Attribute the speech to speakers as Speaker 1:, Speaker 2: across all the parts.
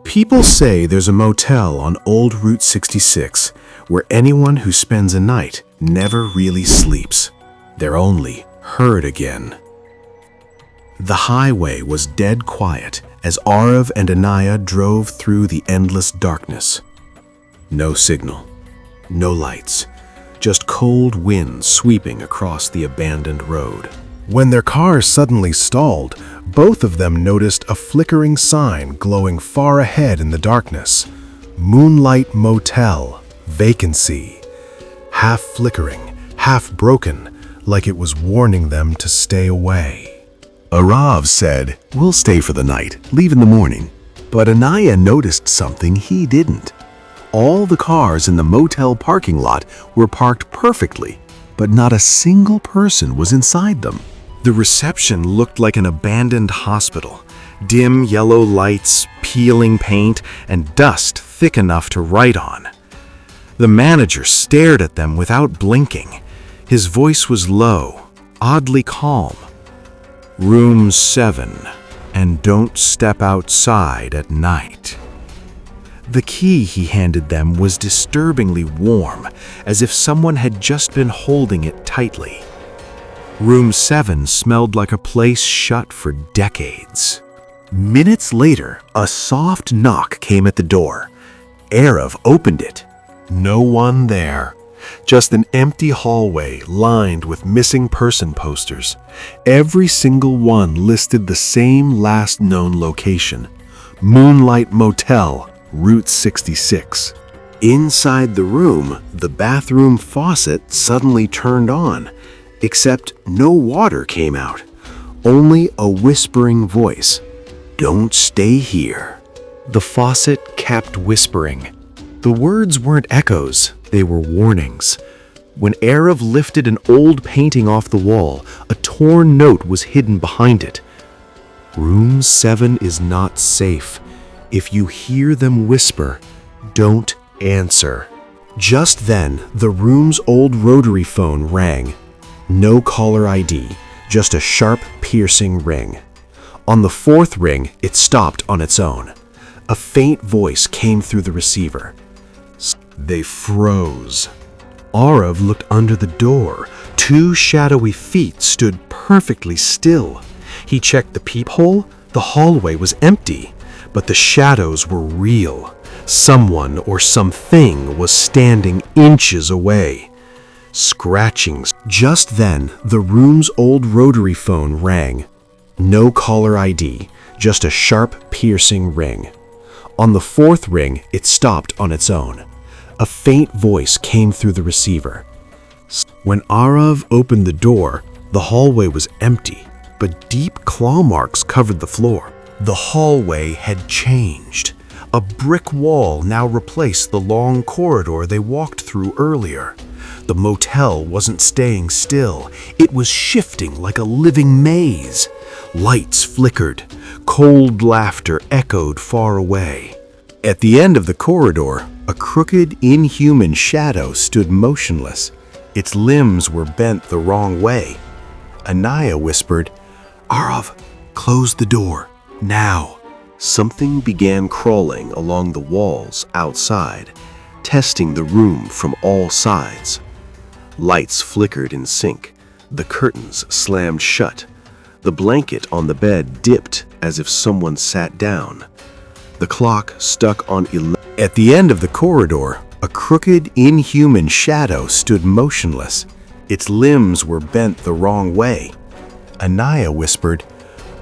Speaker 1: People say there's a motel on Old Route 66 where anyone who spends a night never really sleeps. They're only heard again. The highway was dead quiet as Arav and Anaya drove through the endless darkness. No signal, no lights, just cold wind sweeping across the abandoned road. When their car suddenly stalled, both of them noticed a flickering sign glowing far ahead in the darkness. Moonlight Motel, vacancy. Half flickering, half broken, like it was warning them to stay away.
Speaker 2: Arav said, "We'll stay for the night, leave in the morning." But Anaya noticed something he didn't. All the cars in the motel parking lot were parked perfectly, but not a single person was inside them.
Speaker 1: The reception looked like an abandoned hospital. Dim yellow lights, peeling paint, and dust thick enough to write on. The manager stared at them without blinking. His voice was low, oddly calm. "Room 7, and don't step outside at night." The key he handed them was disturbingly warm, as if someone had just been holding it tightly. Room 7 smelled like a place shut for decades.
Speaker 2: Minutes later, a soft knock came at the door. Arav opened it.
Speaker 1: No one there. Just an empty hallway lined with missing person posters. Every single one listed the same last known location. Moonlight Motel, Route 66. Inside the room, the bathroom faucet suddenly turned on, except no water came out. Only a whispering voice. "Don't stay here." The faucet kept whispering. The words weren't echoes, they were warnings. When Arav lifted an old painting off the wall, a torn note was hidden behind it. "Room 7 is not safe. If you hear them whisper, don't answer." Just then, the room's old rotary phone rang. No caller ID, just a sharp, piercing ring. On the fourth ring, it stopped on its own. A faint voice came through the receiver. They froze. Arav looked under the door. Two shadowy feet stood perfectly still. He checked the peephole. The hallway was empty, but the shadows were real. Someone or something was standing inches away. Scratchings. Just then, the room's old rotary phone rang. No caller ID, just a sharp, piercing ring. On the fourth ring, it stopped on its own. A faint voice came through the receiver. When Arav opened the door, the hallway was empty, but deep claw marks covered the floor. The hallway had changed. A brick wall now replaced the long corridor they walked through earlier. The motel wasn't staying still. It was shifting like a living maze. Lights flickered. Cold laughter echoed far away. At the end of the corridor, a crooked, inhuman shadow stood motionless. Its limbs were bent the wrong way. Anaya whispered, "Arav, close the door, now." Something began crawling along the walls outside, testing the room from all sides. Lights flickered in sync. The curtains slammed shut. The blanket on the bed dipped as if someone sat down. The clock stuck on 11. At the end of the corridor, a crooked, inhuman shadow stood motionless. Its limbs were bent the wrong way. Anaya whispered,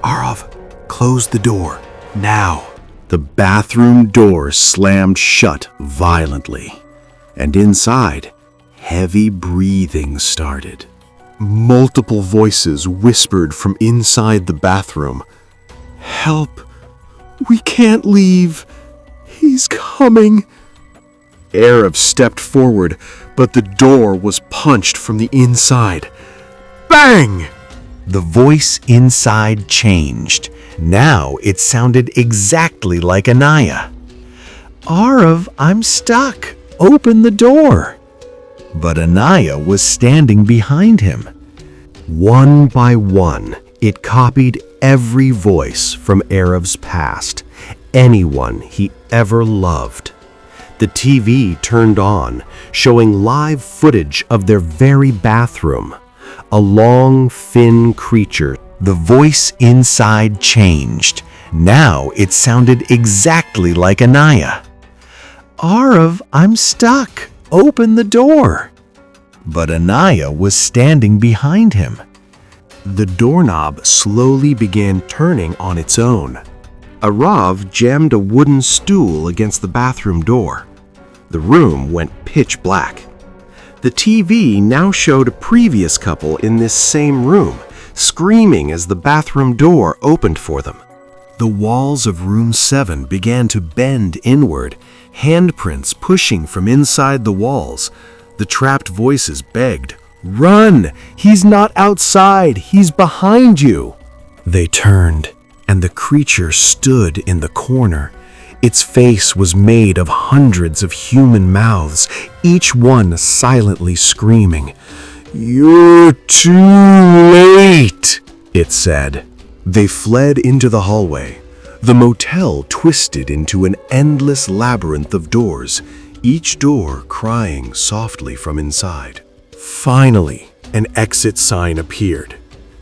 Speaker 1: "Arav, close the door, now." The bathroom door slammed shut violently, and inside, heavy breathing started. Multiple voices whispered from inside the bathroom. "Help! We can't leave! He's coming!" Arav stepped forward, but the door was punched from the inside. Bang! The voice inside changed. Now it sounded exactly like Anaya. "Arav, I'm stuck. Open the door." But Anaya was standing behind him. One by one, it copied every voice from Arav's past.
Speaker 2: anyone he ever loved. The TV turned on, showing live footage of their very bathroom. A long, thin creature. The voice inside changed. Now it sounded exactly like Anaya. "Arav, I'm stuck. Open the door." But Anaya was standing behind him. The doorknob slowly began turning on its own. Arav jammed a wooden stool against the bathroom door. The room went pitch black. The TV now showed a previous couple in this same room, screaming as the bathroom door opened for them. The walls of room 7 began to bend inward, handprints pushing from inside the walls. The trapped voices begged, "Run! He's not outside! He's behind you!" They turned, and the creature stood in the corner. Its face was made of hundreds of human mouths, each one silently screaming. "You're too late," it said. They fled into the hallway. The motel twisted into an endless labyrinth of doors, each door crying softly from inside. Finally, an exit sign appeared.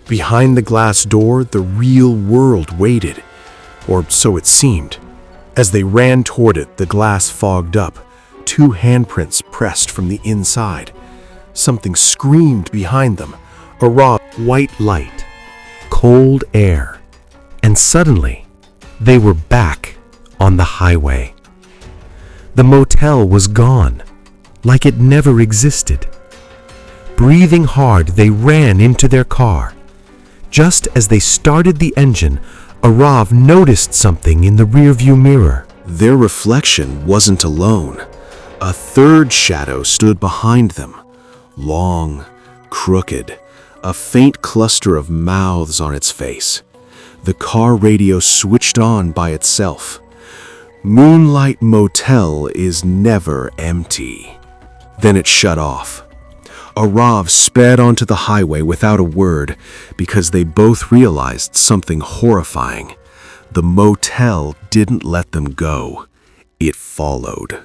Speaker 2: Behind the glass door, the real world waited, or so it seemed. As they ran toward it, the glass fogged up. 2 handprints pressed from the inside. Something screamed behind them. A raw white light, cold air, and suddenly they were back on the highway. The motel was gone, like it never existed. Breathing hard, they ran into their car. Just as they started the engine, Arav noticed something in the rearview mirror. Their reflection wasn't alone. A third shadow stood behind them, long, crooked, a faint cluster of mouths on its face. The car radio switched on by itself. Moonlight Motel is never empty. Then it shut off. Arav sped onto the highway without a word because they both realized something horrifying. The motel didn't let them go. It followed.